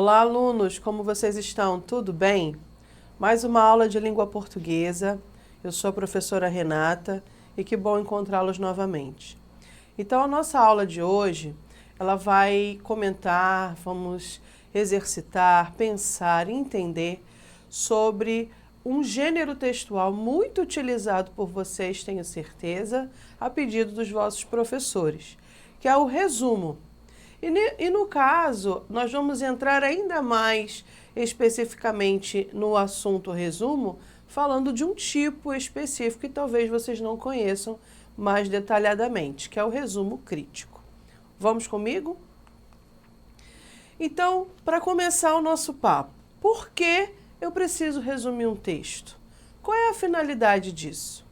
Olá, alunos, como vocês estão? Tudo bem? Mais uma aula de língua portuguesa. Eu sou a professora Renata e que bom encontrá-los novamente. Então, a nossa aula de hoje, ela vai comentar, vamos exercitar, pensar, entender sobre um gênero textual muito utilizado por vocês, tenho certeza, a pedido dos vossos professores, que é o resumo. E no caso, nós vamos entrar ainda mais especificamente no assunto resumo, falando de um tipo específico que talvez vocês não conheçam mais detalhadamente, que é o resumo crítico. Vamos comigo? Então, para começar o nosso papo, por que eu preciso resumir um texto? Qual é a finalidade disso?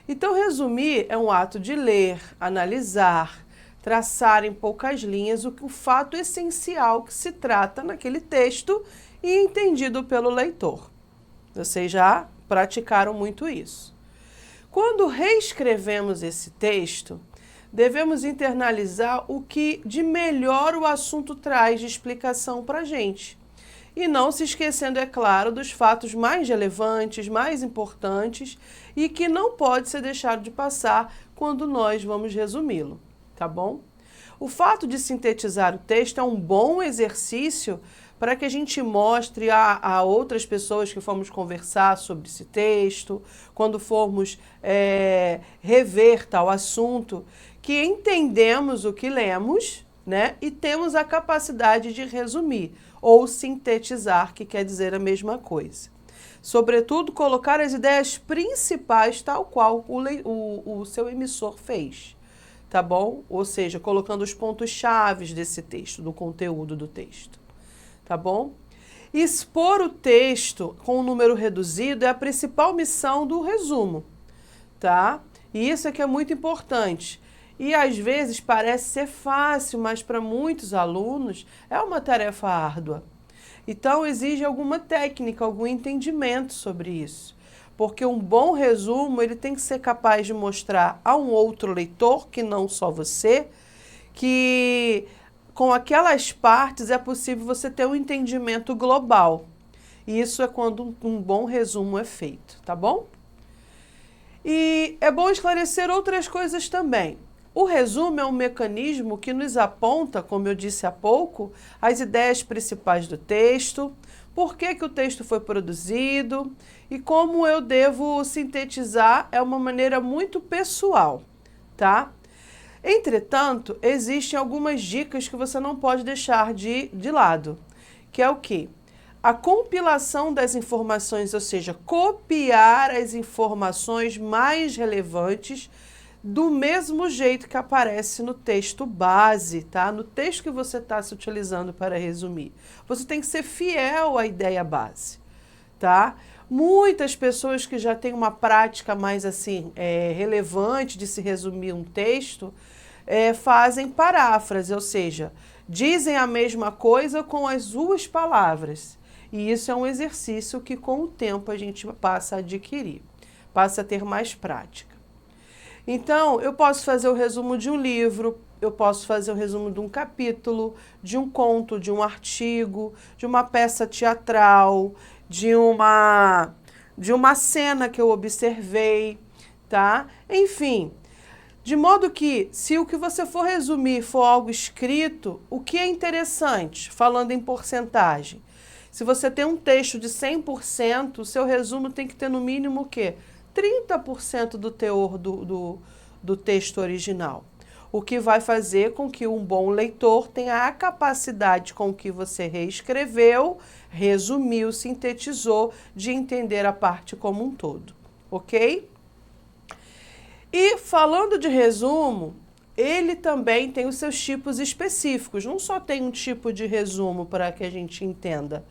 Então, resumir é um ato de ler, analisar, traçar em poucas linhas o fato essencial que se trata naquele texto e entendido pelo leitor. Vocês já praticaram muito isso. Quando reescrevemos esse texto, devemos internalizar o que de melhor o assunto traz de explicação para a gente. E não se esquecendo, é claro, dos fatos mais relevantes, mais importantes e que não pode ser deixado de passar quando nós vamos resumi-lo. Tá bom? O fato de sintetizar o texto é um bom exercício para que a gente mostre a outras pessoas que formos conversar sobre esse texto, quando formos rever tal assunto, que entendemos o que lemos, né, e temos a capacidade de resumir ou sintetizar, que quer dizer a mesma coisa. Sobretudo, colocar as ideias principais tal qual o seu emissor fez. Tá bom? Ou seja, colocando os pontos chaves desse texto, do conteúdo do texto. Tá bom? Expor o texto com um número reduzido é a principal missão do resumo, tá? E isso é que é muito importante. E às vezes parece ser fácil, mas para muitos alunos é uma tarefa árdua. Então exige alguma técnica, algum entendimento sobre isso. Porque um bom resumo, ele tem que ser capaz de mostrar a um outro leitor, que não só você, que com aquelas partes é possível você ter um entendimento global. E isso é quando um bom resumo é feito, tá bom? E é bom esclarecer outras coisas também. O resumo é um mecanismo que nos aponta, como eu disse há pouco, as ideias principais do texto, por que o texto foi produzido e como eu devo sintetizar é uma maneira muito pessoal, tá? Entretanto, existem algumas dicas que você não pode deixar de lado, que é o quê? A compilação das informações, ou seja, copiar as informações mais relevantes do mesmo jeito que aparece no texto base, tá? No texto que você está se utilizando para resumir. Você tem que ser fiel à ideia base, tá? Muitas pessoas que já têm uma prática mais assim, relevante de se resumir um texto, fazem paráfrase, ou seja, dizem a mesma coisa com as duas palavras. E isso é um exercício que com o tempo a gente passa a adquirir, passa a ter mais prática. Então, eu posso fazer o resumo de um livro, eu posso fazer o resumo de um capítulo, de um conto, de um artigo, de uma peça teatral, de uma cena que eu observei, tá? Enfim, de modo que, se o que você for resumir for algo escrito, o que é interessante, falando em porcentagem? Se você tem um texto de 100%, o seu resumo tem que ter no mínimo o quê? 30% do teor do texto original, o que vai fazer com que um bom leitor tenha a capacidade com que você reescreveu, resumiu, sintetizou, de entender a parte como um todo, ok? E falando de resumo, ele também tem os seus tipos específicos, não só tem um tipo de resumo para que a gente entenda.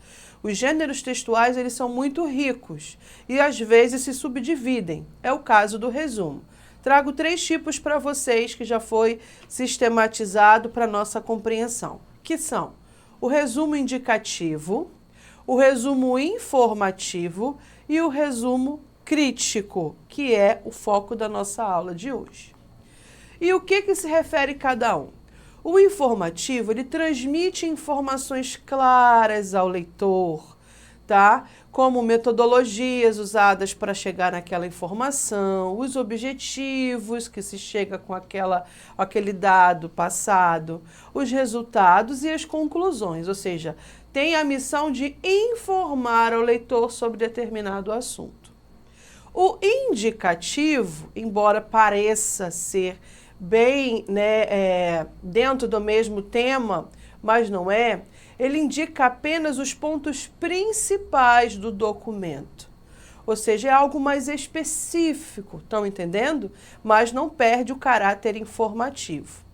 Os gêneros textuais, eles são muito ricos e às vezes se subdividem. É o caso do resumo. Trago 3 tipos para vocês que já foi sistematizado para nossa compreensão, que são o resumo indicativo, o resumo informativo e o resumo crítico, que é o foco da nossa aula de hoje. E o que se refere cada um? O informativo, ele transmite informações claras ao leitor, tá? Como metodologias usadas para chegar naquela informação, os objetivos que se chega com aquele dado passado, os resultados e as conclusões, ou seja, tem a missão de informar ao leitor sobre determinado assunto. O indicativo, embora pareça ser bem, dentro do mesmo tema, mas não é, ele indica apenas os pontos principais do documento. Ou seja, é algo mais específico, estão entendendo? Mas não perde o caráter informativo.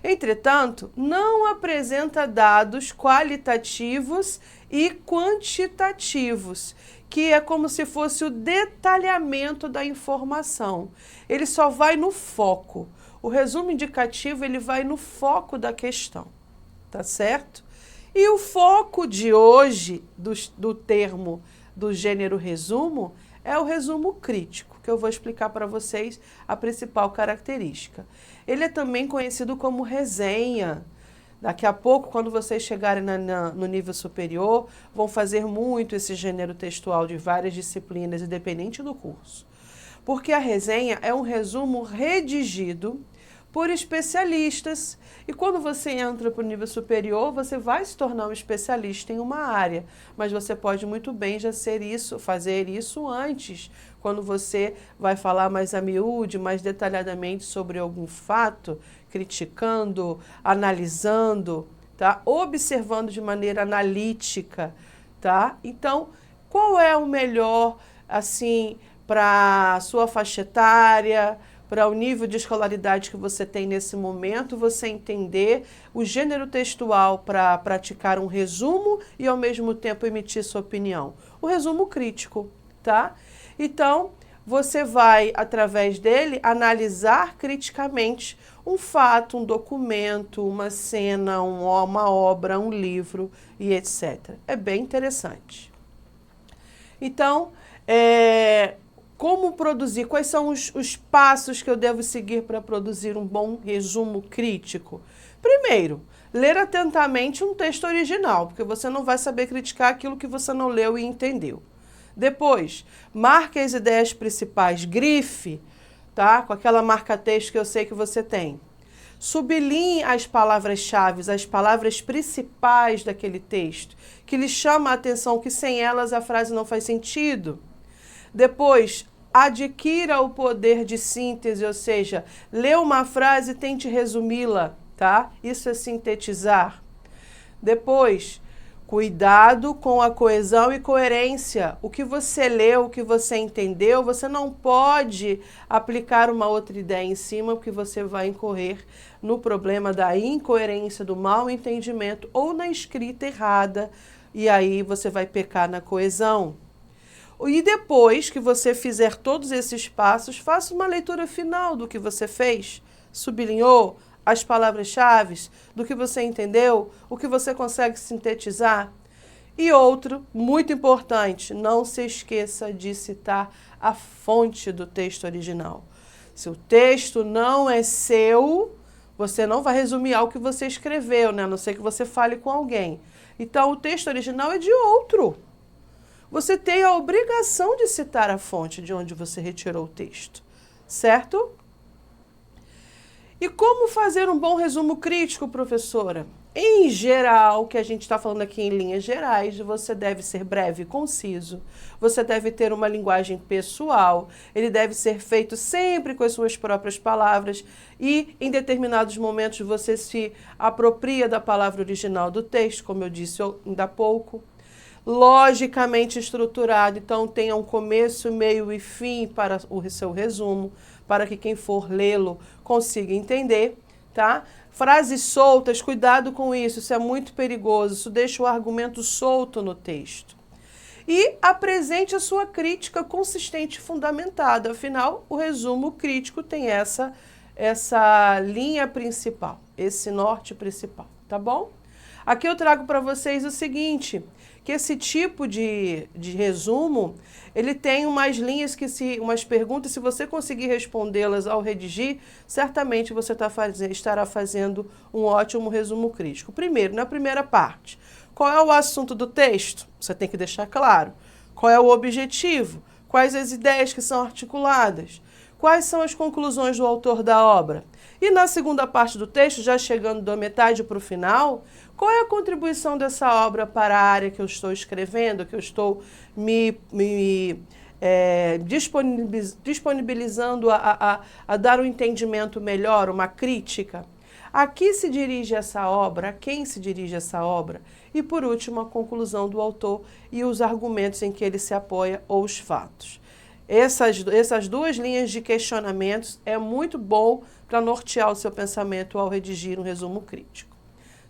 Entretanto, não apresenta dados qualitativos e quantitativos, que é como se fosse o detalhamento da informação. Ele só vai no foco. O resumo indicativo, ele vai no foco da questão, tá certo? E o foco de hoje, do termo do gênero resumo, é o resumo crítico, que eu vou explicar para vocês a principal característica. Ele é também conhecido como resenha. Daqui a pouco, quando vocês chegarem no nível superior, vão fazer muito esse gênero textual de várias disciplinas, independente do curso. Porque a resenha é um resumo redigido por especialistas. E quando você entra para o nível superior, você vai se tornar um especialista em uma área. Mas você pode muito bem já fazer isso antes, quando você vai falar mais a miúde, mais detalhadamente sobre algum fato, criticando, analisando, tá? Observando de maneira analítica, tá? Então, qual é o melhor, assim, para a sua faixa etária, para o nível de escolaridade que você tem nesse momento, você entender o gênero textual para praticar um resumo e, ao mesmo tempo, emitir sua opinião? O resumo crítico, tá? Então, você vai, através dele, analisar criticamente um fato, um documento, uma cena, uma obra, um livro e etc. É bem interessante. Então, como produzir? Quais são os passos que eu devo seguir para produzir um bom resumo crítico? Primeiro, ler atentamente um texto original, porque você não vai saber criticar aquilo que você não leu e entendeu. Depois, marque as ideias principais, grife, tá? Com aquela marca-texto que eu sei que você tem. Sublinhe as palavras-chave, as palavras principais daquele texto, que lhe chama a atenção, que sem elas a frase não faz sentido. Depois, adquira o poder de síntese, ou seja, lê uma frase e tente resumi-la, tá? Isso é sintetizar. Depois, cuidado com a coesão e coerência. O que você leu, o que você entendeu, você não pode aplicar uma outra ideia em cima, porque você vai incorrer no problema da incoerência, do mau entendimento ou na escrita errada, e aí você vai pecar na coesão. E depois que você fizer todos esses passos, faça uma leitura final do que você fez, sublinhou as palavras-chave, do que você entendeu, o que você consegue sintetizar. E outro, muito importante, não se esqueça de citar a fonte do texto original. Se o texto não é seu, você não vai resumir algo que você escreveu, né? A não ser que você fale com alguém. Então, o texto original é de outro. Você tem a obrigação de citar a fonte de onde você retirou o texto, certo? E como fazer um bom resumo crítico, professora? Em geral, que a gente está falando aqui em linhas gerais, você deve ser breve e conciso, você deve ter uma linguagem pessoal, ele deve ser feito sempre com as suas próprias palavras e, em determinados momentos, você se apropria da palavra original do texto, como eu disse ainda há pouco. Logicamente estruturado, então tenha um começo, meio e fim para o seu resumo, para que quem for lê-lo consiga entender, tá? Frases soltas, cuidado com isso é muito perigoso, isso deixa o argumento solto no texto. E apresente a sua crítica consistente e fundamentada, afinal, o resumo crítico tem essa linha principal, esse norte principal, tá bom? Aqui eu trago para vocês o seguinte, que esse tipo de resumo, ele tem umas linhas, umas perguntas, se você conseguir respondê-las ao redigir, certamente você estará fazendo um ótimo resumo crítico. Primeiro, na primeira parte, qual é o assunto do texto? Você tem que deixar claro. Qual é o objetivo? Quais as ideias que são articuladas? Quais são as conclusões do autor da obra? E na segunda parte do texto, já chegando da metade para o final, qual é a contribuição dessa obra para a área que eu estou escrevendo, que eu estou disponibilizando a dar um entendimento melhor, uma crítica? A que se dirige essa obra? A quem se dirige essa obra? E, por último, a conclusão do autor e os argumentos em que ele se apoia ou os fatos. Essas duas linhas de questionamentos é muito bom para nortear o seu pensamento ao redigir um resumo crítico.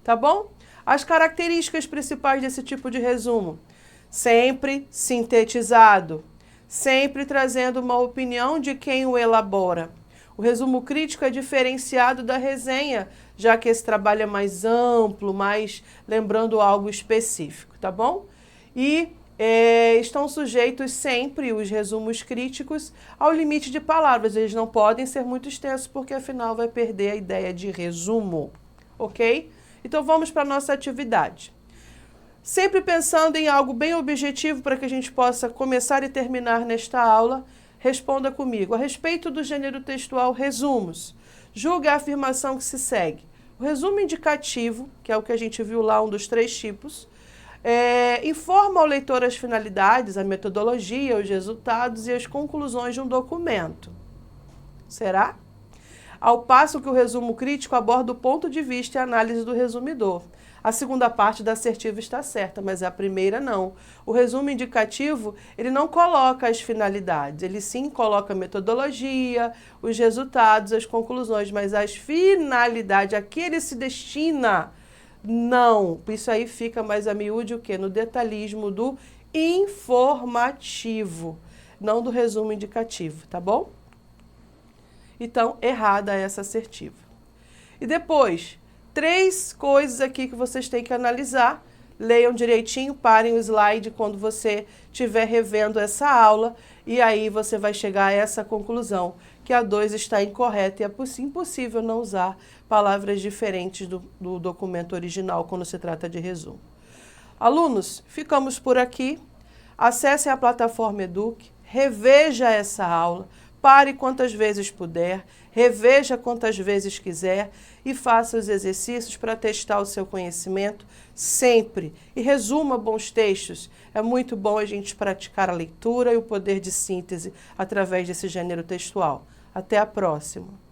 Tá bom? As características principais desse tipo de resumo. Sempre sintetizado, sempre trazendo uma opinião de quem o elabora. O resumo crítico é diferenciado da resenha, já que esse trabalho é mais amplo, mais lembrando algo específico, tá bom? E estão sujeitos sempre os resumos críticos ao limite de palavras. Eles não podem ser muito extensos, porque afinal vai perder a ideia de resumo, ok? Então vamos para a nossa atividade. Sempre pensando em algo bem objetivo para que a gente possa começar e terminar nesta aula, responda comigo. A respeito do gênero textual resumos, julgue a afirmação que se segue. O resumo indicativo, que é o que a gente viu lá, um dos 3 tipos, informa ao leitor as finalidades, a metodologia, os resultados e as conclusões de um documento. Será? Ao passo que o resumo crítico aborda o ponto de vista e a análise do resumidor. A segunda parte da assertiva está certa, mas a primeira não. O resumo indicativo, ele não coloca as finalidades, ele sim coloca a metodologia, os resultados, as conclusões, mas as finalidades, a que ele se destina, não. Isso aí fica mais a miúde o quê? No detalhismo do informativo, não do resumo indicativo, tá bom? Então, errada essa assertiva. E depois, 3 coisas aqui que vocês têm que analisar. Leiam direitinho, parem o slide quando você estiver revendo essa aula e aí você vai chegar a essa conclusão, que a 2 está incorreta e é impossível não usar palavras diferentes do documento original quando se trata de resumo. Alunos, ficamos por aqui. Acessem a plataforma Eduque, reveja essa aula, pare quantas vezes puder, reveja quantas vezes quiser e faça os exercícios para testar o seu conhecimento sempre. E resuma bons textos. É muito bom a gente praticar a leitura e o poder de síntese através desse gênero textual. Até a próxima!